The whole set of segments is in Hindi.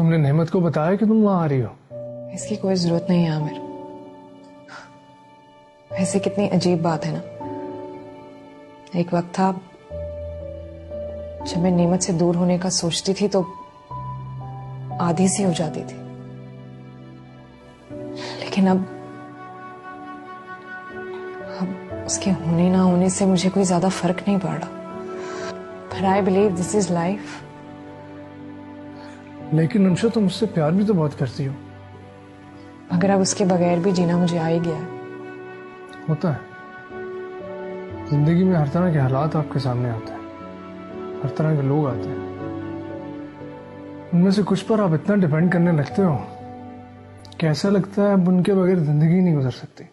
तुमने नेमत को बताया कि तुम वहां आ रही हो? इसकी कोई जरूरत नहीं है आमिर। वैसे कितनी अजीब बात है ना, एक वक्त था जब मैं नेमत से दूर होने का सोचती थी तो आधी सी हो जाती थी, लेकिन अब उसके होने ना होने से मुझे कोई ज्यादा फर्क नहीं पड़ रहा। But I believe this is life. लेकिन रमशा, तुम उससे प्यार भी तो बहुत करती हो। मगर अब उसके बगैर भी जीना मुझे आ ही गया है। होता है, जिंदगी में हर तरह के हालात आपके सामने आते हैं, हर तरह के लोग आते हैं। उनमें से कुछ पर आप इतना डिपेंड करने लगते हो कि ऐसा लगता है अब उनके बगैर जिंदगी नहीं गुजर सकती।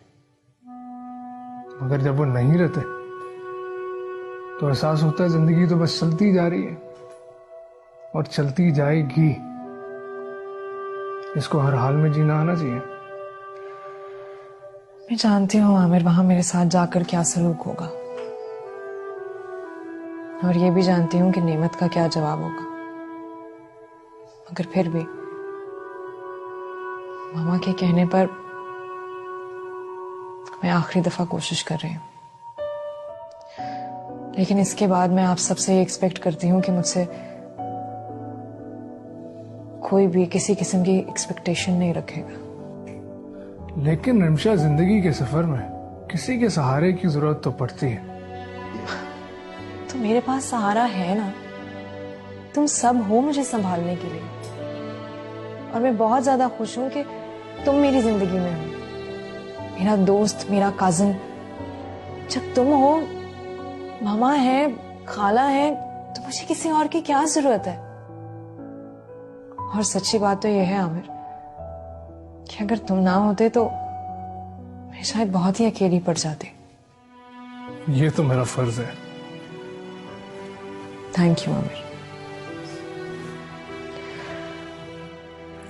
मगर जब वो नहीं रहते तो एहसास होता है जिंदगी तो बस चलती जा रही है और चलती जाएगी। इसको हर हाल में जीना आना चाहिए। मैं जानती हूँ आमिर वहां मेरे साथ जाकर क्या सलूक होगा, और ये भी जानती हूँ कि नेमत का क्या जवाब होगा। मगर फिर भी मामा के कहने पर मैं आखिरी दफा कोशिश कर रही हूँ। लेकिन इसके बाद मैं आप सबसे ये एक्सपेक्ट करती हूँ कि मुझसे कोई भी किसी किस्म की एक्सपेक्टेशन नहीं रखेगा। लेकिन रमशा, जिंदगी के सफर में किसी के सहारे की जरूरत तो पड़ती है। तो मेरे पास सहारा है ना, तुम सब हो मुझे संभालने के लिए, और मैं बहुत ज्यादा खुश हूं कि तुम मेरी जिंदगी में हो, मेरा दोस्त, मेरा कजिन। जब तुम हो, मामा है, खाला है, तो मुझे किसी और की क्या जरूरत है। और सच्ची बात तो यह है आमिर कि अगर तुम ना होते तो मैं शायद बहुत ही अकेली पड़ जाती। ये तो मेरा फर्ज है। Thank you Aamir.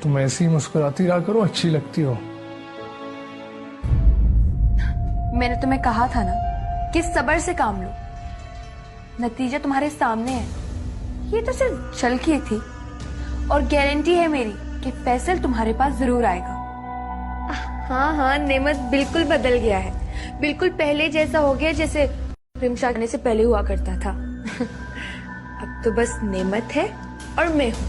तुम ऐसी मुस्कुराती रहा करो, अच्छी लगती हो। मैंने तुम्हें कहा था ना कि सब्र से काम लो, नतीजा तुम्हारे सामने है। ये तो सिर्फ झलकी थी, और गारंटी है मेरी कि फैसल तुम्हारे पास जरूर आएगा। हाँ हाँ, नेमत बिल्कुल बदल गया है, बिल्कुल पहले जैसा हो गया जैसे रिमशा आने से पहले हुआ करता था। अब तो बस नेमत है और मैं हूँ।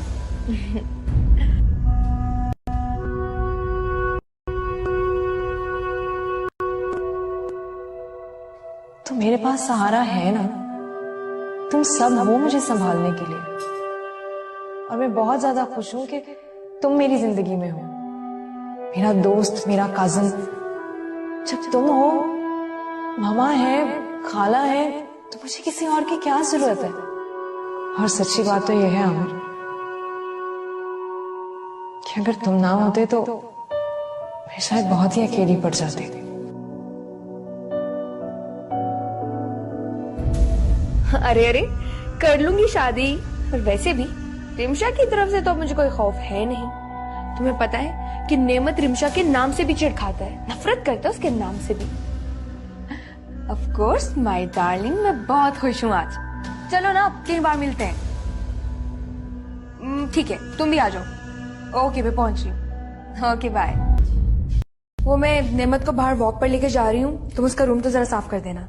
तो मेरे पास सहारा है ना, तुम सब हो मुझे संभालने के लिए, और मैं बहुत ज्यादा खुश हूं कि तुम मेरी जिंदगी में हो, मेरा दोस्त, मेरा कजिन। जब तुम हो, मामा है, खाला है, तो मुझे किसी और की क्या जरूरत है। और सच्ची बात तो यह है आमिर कि अगर तुम ना होते तो मैं शायद बहुत ही अकेली पड़ जाती। अरे अरे, कर लूंगी शादी। पर वैसे भी रिमशा की तरफ से तो मुझे कोई खौफ है नहीं। तुम्हें पता है कि नेमत रिमशा के नाम से भी चिढ़ खाता है, नफरत करता है उसके नाम से भी। ऑफ कोर्स माय डार्लिंग, मैं बहुत खुश हूँ आज। चलो ना, अब कई बार मिलते हैं। ठीक है, तुम भी आ जाओ। ओके, मैं पहुंच रही हूँ। Okay bye. वो मैं नेमत को बाहर वॉक पर लेके जा रही हूँ, तुम उसका रूम तो जरा साफ कर देना।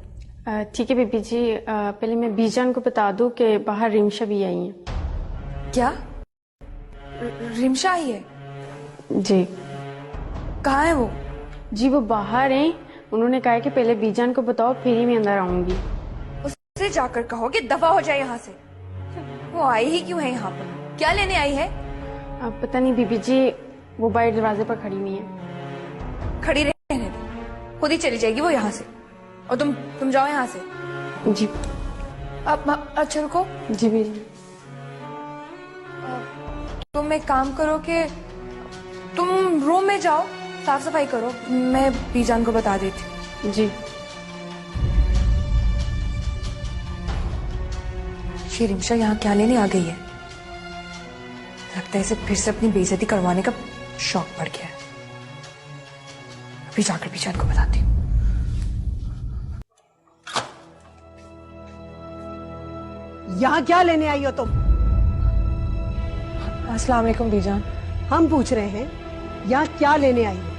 ठीक है बीबी जी। पहले मैं बीजान को बता दूं कि बाहर रिमशा भी आई है। क्या? रिमशा आई है? जी। कहाँ है वो? जी वो बाहर हैं। उन्होंने कहा है कि पहले बीजान को बताओ, फिर ही मैं अंदर आऊंगी। उससे जाकर कहो कि दफा हो जाए यहाँ से। वो आई ही क्यों है यहाँ पर? क्या लेने आई है? पता नहीं बीबी जी, वो बाहर दरवाजे पर खड़ी हुई है। खड़ी रहने दो, खुद ही चली जाएगी वो यहाँ से। और तुम जाओ यहाँ से। जी। अब अच्छा रुको। जी बीजी। तुम एक काम करो कि तुम रूम में जाओ, साफ सफाई करो, मैं बीजान को बता देती। जी। ये रिमशा यहाँ क्या लेने आ गई है? लगता है इसे फिर से अपनी बेइज्जती करवाने का शौक पड़ गया है। अभी जाकर बीजान को बताती हूँ। यहाँ क्या लेने आई हो तुम? अस्सलाम वालेकुम बीजान। हम पूछ रहे हैं यहाँ क्या लेने आई हो?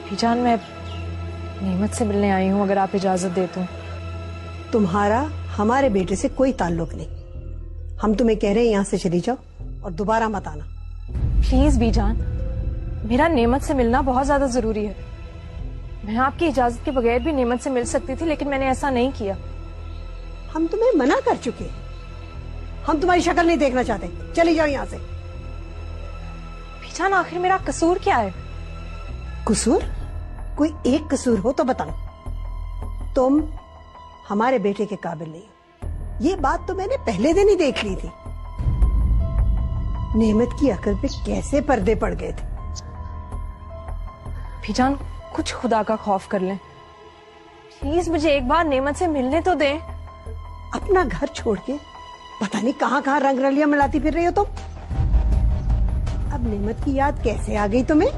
बीजान मैं नेमत से मिलने आई हूँ, अगर आप इजाजत दे तो। तुम्हारा हमारे बेटे से कोई ताल्लुक नहीं। हम तुम्हें कह रहे हैं यहाँ से चली जाओ और दोबारा मत आना। प्लीज बीजान, मेरा नेमत से मिलना बहुत ज्यादा जरूरी है। मैं आपकी इजाजत के बगैर भी नेमत से मिल सकती थी, लेकिन मैंने ऐसा नहीं किया। हम तुम्हें मना कर चुके हैं। हम तुम्हारी शक्ल नहीं देखना चाहते। चली जाओ यहाँ से। बीजान आखिर मेरा कसूर क्या है? कसूर? कोई एक कसूर हो तो बताओ। तुम हमारे बेटे के काबिल नहीं हो। ये बात तो मैंने पहले दिन ही देख ली थी। नेमत की अकल पे कैसे पर्दे पड़ गए थे। बीजान कुछ खुदा का खौफ कर लें, प्लीज मुझे एक बार नेमत से मिलने तो दें। अपना घर छोड़ के पता नहीं कहाँ कहाँ रंग रलियां मिलाती फिर रही हो तुम। अब नेमत की याद कैसे आ गई तुम्हें?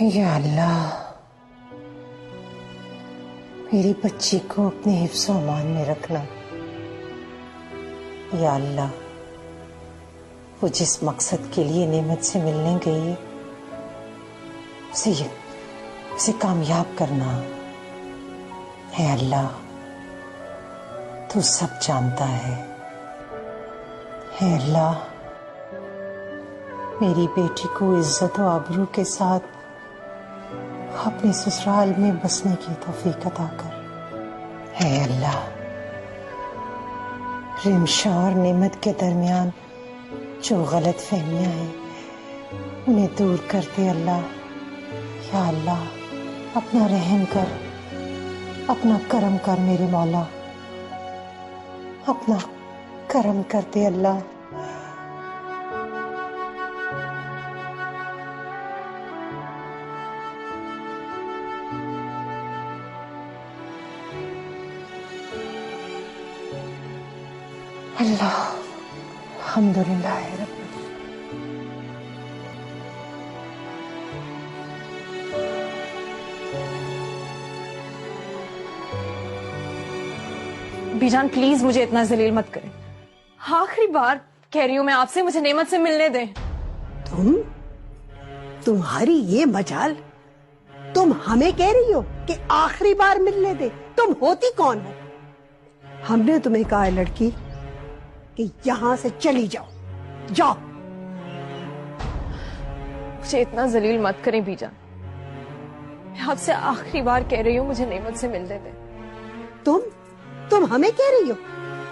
या अल्लाह, मेरी बच्ची को अपने हिफ्ज़ और अमान में रखना। या अल्लाह, वो जिस मकसद के लिए नेमत से मिलने गई है उसे कामयाब करना। है अल्लाह, तू सब जानता है। अल्लाह, मेरी बेटी को इज्जत और आबरू के साथ अपने ससुराल में बसने की तौफीक अता कर। है अल्लाह, रिमशा और नेमत के दरमियान जो गलत फहमियां हैं उन्हें दूर कर दे अल्लाह। या अल्लाह, अपना रहम कर, अपना करम कर मेरे मौला, अपना करम कर दे अल्लाह। अल्लाह, अल्हम्दुलिल्लाह रब्बिल। बीजान प्लीज मुझे इतना जलील मत करें। आखिरी बार कह रही हूं मैं आपसे, मुझे नेमत से मिलने दें। तुम्हारी ये मजाल, तुम हमें कह रही हो कि आखिरी बार मिलने दे? तुम होती कौन हो? हमने तुम्हें कहा है लड़की कि यहां से चली जाओ। जाओ। मुझे इतना जलील मत करें बीजान, मैं आपसे आखिरी बार कह रही हूं, मुझे नेमत से मिलने दें। तुम हमें कह रही हो?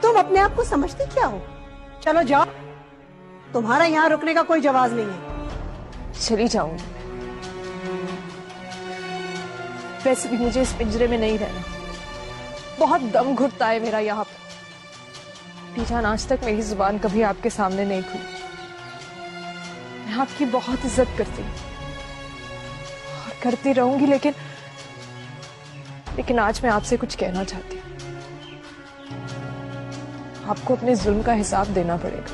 तुम अपने आप को समझती क्या हो? चलो जाओ, तुम्हारा यहाँ रुकने का कोई जवाब नहीं है। चली जाऊंगी, वैसे भी मुझे इस पिंजरे में नहीं रहना। बहुत दम घुटता है मेरा यहाँ पर। बीजान, आज तक मेरी जुबान कभी आपके सामने नहीं खुली। मैं आपकी बहुत इज्जत करती हूँ और करती रहूंगी, लेकिन आज मैं आपसे कुछ कहना चाहती हूँ। आपको अपने जुल्म का हिसाब देना पड़ेगा।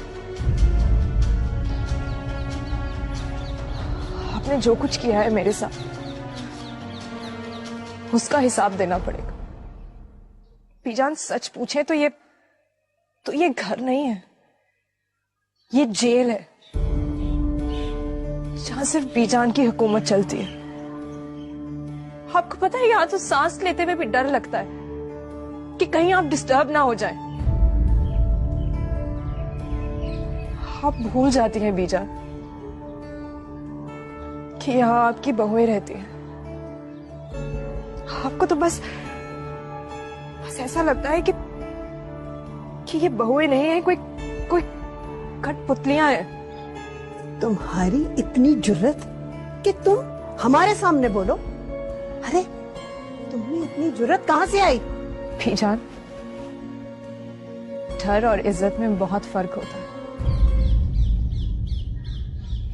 आपने जो कुछ किया है मेरे साथ, उसका हिसाब देना पड़ेगा। बीजान, सच पूछे तो ये घर नहीं है, ये जेल है जहां सिर्फ बीजान की हुकूमत चलती है। आपको पता है, यहां तो सांस लेते हुए भी डर लगता है कि कहीं आप डिस्टर्ब ना हो जाएं। आप भूल जाती हैं बीजान कि यहाँ आपकी बहुएं रहती हैं। आपको तो बस ऐसा लगता है कि ये बहुएं नहीं है, कोई कोई कठपुतलियां हैं। तुम्हारी इतनी जुर्रत कि तुम हमारे सामने बोलो। अरे तुम्हें इतनी जुर्रत कहाँ से आई? बीजान, डर और इज्जत में बहुत फर्क होता है।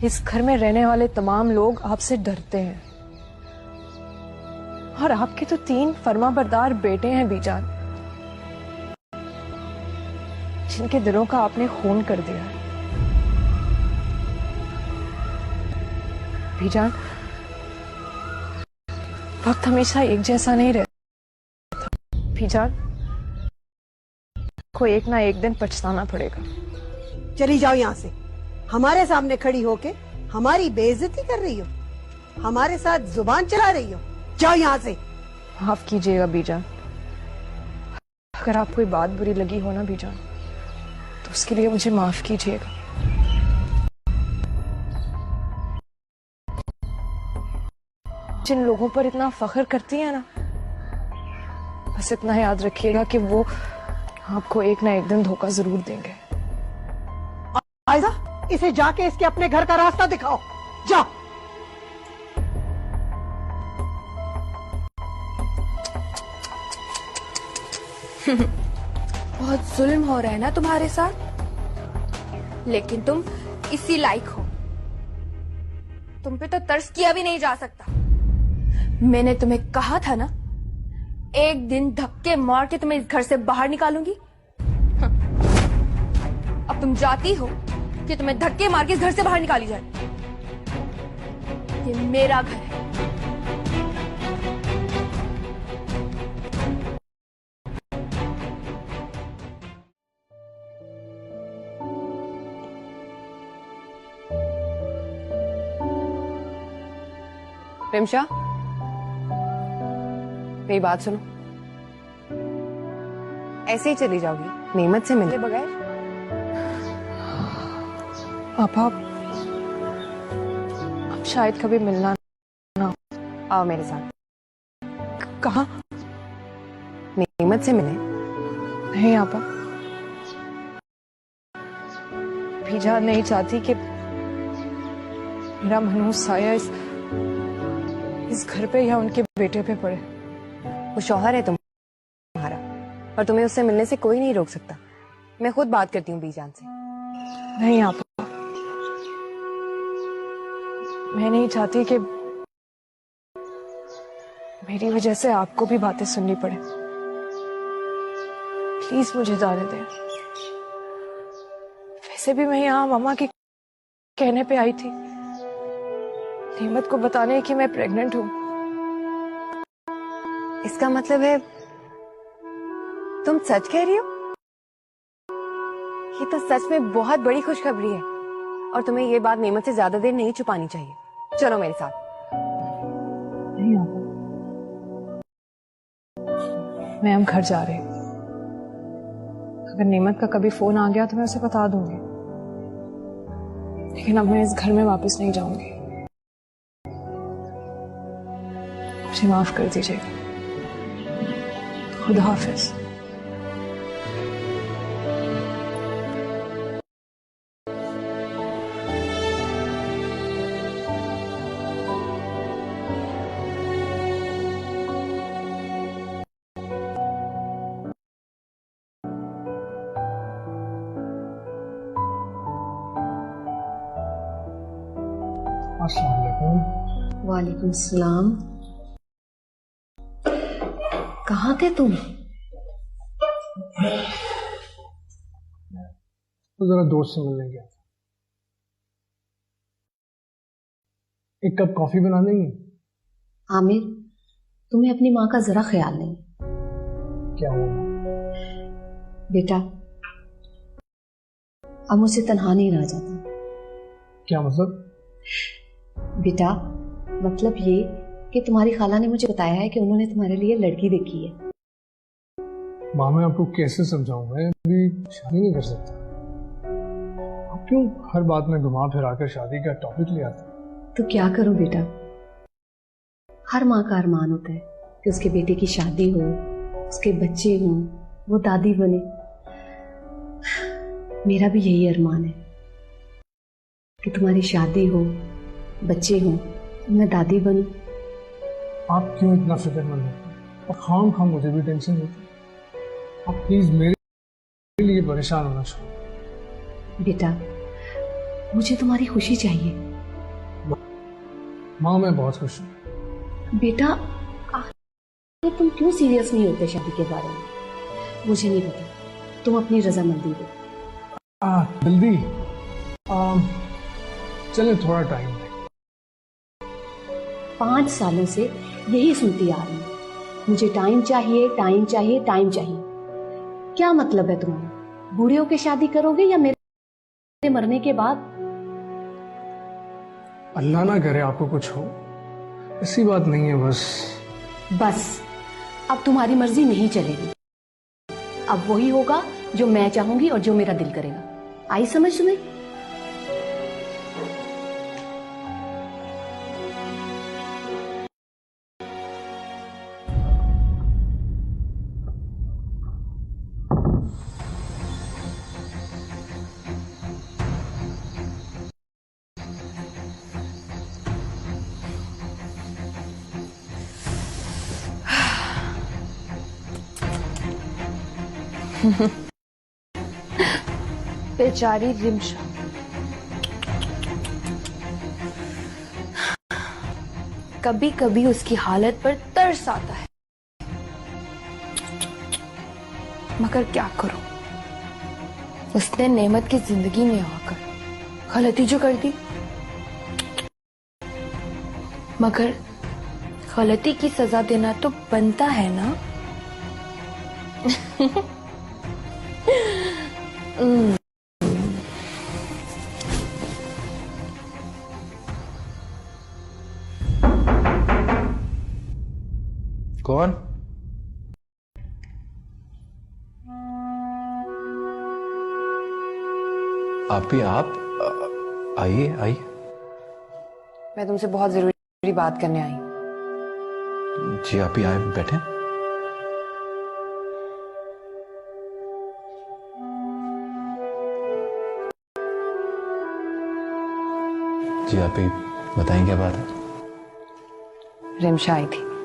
इस घर में रहने वाले तमाम लोग आपसे डरते हैं, और आपके तो 3 फर्माबरदार बेटे हैं बीजान, जिनके दिलों का आपने खून कर दिया है। बीजान, वक्त हमेशा एक जैसा नहीं रहता। बीजान को एक ना एक दिन पछताना पड़ेगा। चली जाओ यहाँ से। हमारे सामने खड़ी होके हमारी बेइज्जती कर रही हो, हमारे साथ जुबान चला रही हो। जाओ यहाँ से। माफ कीजिएगा बीजान, अगर आप कोई बात बुरी लगी हो ना बीजान, तो उसके लिए मुझे माफ कीजिएगा। जिन लोगों पर इतना फख्र करती है ना, बस इतना याद रखिएगा कि वो आपको एक ना एक दिन धोखा जरूर देंगे। आयजा, इसे जाके इसके अपने घर का रास्ता दिखाओ। जाओ। बहुत जुल्म हो रहा है ना तुम्हारे साथ, लेकिन तुम इसी लायक हो। तुम पे तो तरस किया भी नहीं जा सकता। मैंने तुम्हें कहा था ना, एक दिन धक्के मार के तुम्हें इस घर से बाहर निकालूंगी। अब तुम जाती हो कि तुम्हें धक्के मार के इस घर से बाहर निकाली जाए। ये मेरा घर है। प्रेमशा, मेरी बात सुनो। ऐसे ही चली जाओगी नेमत से मिले बगैर? पापा, अब शायद कभी मिलना ना। आओ मेरे साथ। कहाँ? नेमत से मिले। नहीं आपा, भीजा नहीं चाहती कि मेरा मनहूस साया इस घर पे या उनके बेटे पे पड़े। वो शौहर है तुम्हारा, और तुम्हें उससे मिलने से कोई नहीं रोक सकता। मैं खुद बात करती हूँ बीजान से। नहीं आपा, मैं नहीं चाहती कि मेरी वजह से आपको भी बातें सुननी पड़े। प्लीज मुझे जाने दें। वैसे भी मैं यहाँ मामा के कहने पे आई थी, नेमत को बताने कि मैं प्रेग्नेंट हूँ। इसका मतलब है तुम सच कह रही हो? ये तो सच में बहुत बड़ी खुशखबरी है, और तुम्हें ये बात नेमत से ज्यादा देर नहीं छुपानी चाहिए। चलो मेरे साथ। नहीं आता, मैं हम घर जा रही हूँ। अगर नेमत का कभी फोन आ गया तो मैं उसे बता दूंगी, लेकिन अब मैं इस घर में वापस नहीं जाऊंगी। मुझे माफ कर दीजिएगा। खुदा हाफिज। अस्सलाम वालेकुम। वालेकुम सलाम। कहाँ थे तुम? तो जरा दोस्त से मिलने गया था। एक कप कॉफी बना देंगी? आमिर, तुम्हें अपनी माँ का जरा ख्याल नहीं। क्या हुआ? बेटा, अब मुझसे तन्हा नहीं रहा जाता। क्या मतलब? बेटा, मतलब ये कि तुम्हारी खाला ने मुझे बताया है कि उन्होंने तुम्हारे लिए लड़की देखी है। माँ, मैं आपको कैसे समझाऊं? मैं अभी शादी नहीं कर सकता। आप क्यों हर बात में घुमा फिरा कर शादी का टॉपिक ले आते? तो क्या करूं बेटा, हर माँ का अरमान होता है कि उसके बेटे की शादी हो, उसके बच्चे हों, वो दादी बने। मेरा भी यही अरमान है कि तुम्हारी शादी हो, बच्चे हों, मैं दादी बनूं। आप क्यों इतना फिक्रमंद हैं? और खाम खाम मुझे भी टेंशन होती है। आप प्लीज मेरे लिए परेशान होना छोड़ो। बेटा, मुझे तुम्हारी खुशी चाहिए। माँ मैं बहुत खुश हूँ। बेटा, आखिर तुम क्यों सीरियस नहीं होते शादी के बारे में? मुझे नहीं पता, तुम अपनी रजामंदी दो। जल्दी चले, थोड़ा टाइम है। 5 सालों से यही सुनती आ रही हूँ, मुझे टाइम चाहिए, टाइम चाहिए, टाइम चाहिए। क्या मतलब है तुम्हारा? बूढ़े होके शादी करोगे या मेरे मरने के बाद? अल्लाह ना करे आपको कुछ हो, ऐसी बात नहीं है। बस अब तुम्हारी मर्जी नहीं चलेगी। अब वही होगा जो मैं चाहूंगी और जो मेरा दिल करेगा। आई समझ तुम्हें? बेचारी रिमशा, कभी कभी उसकी हालत पर तरस आता है, मगर क्या करूं, उसने नेमत की जिंदगी में आकर गलती जो कर दी। मगर गलती की सजा देना तो बनता है ना। कौन? आप ही आप? आइए आइए। मैं तुमसे बहुत जरूरी बात करने आई हूँ। जी आप ही आए, बैठे। जी आप ही बताएं क्या बात है? रिमशा आई थी।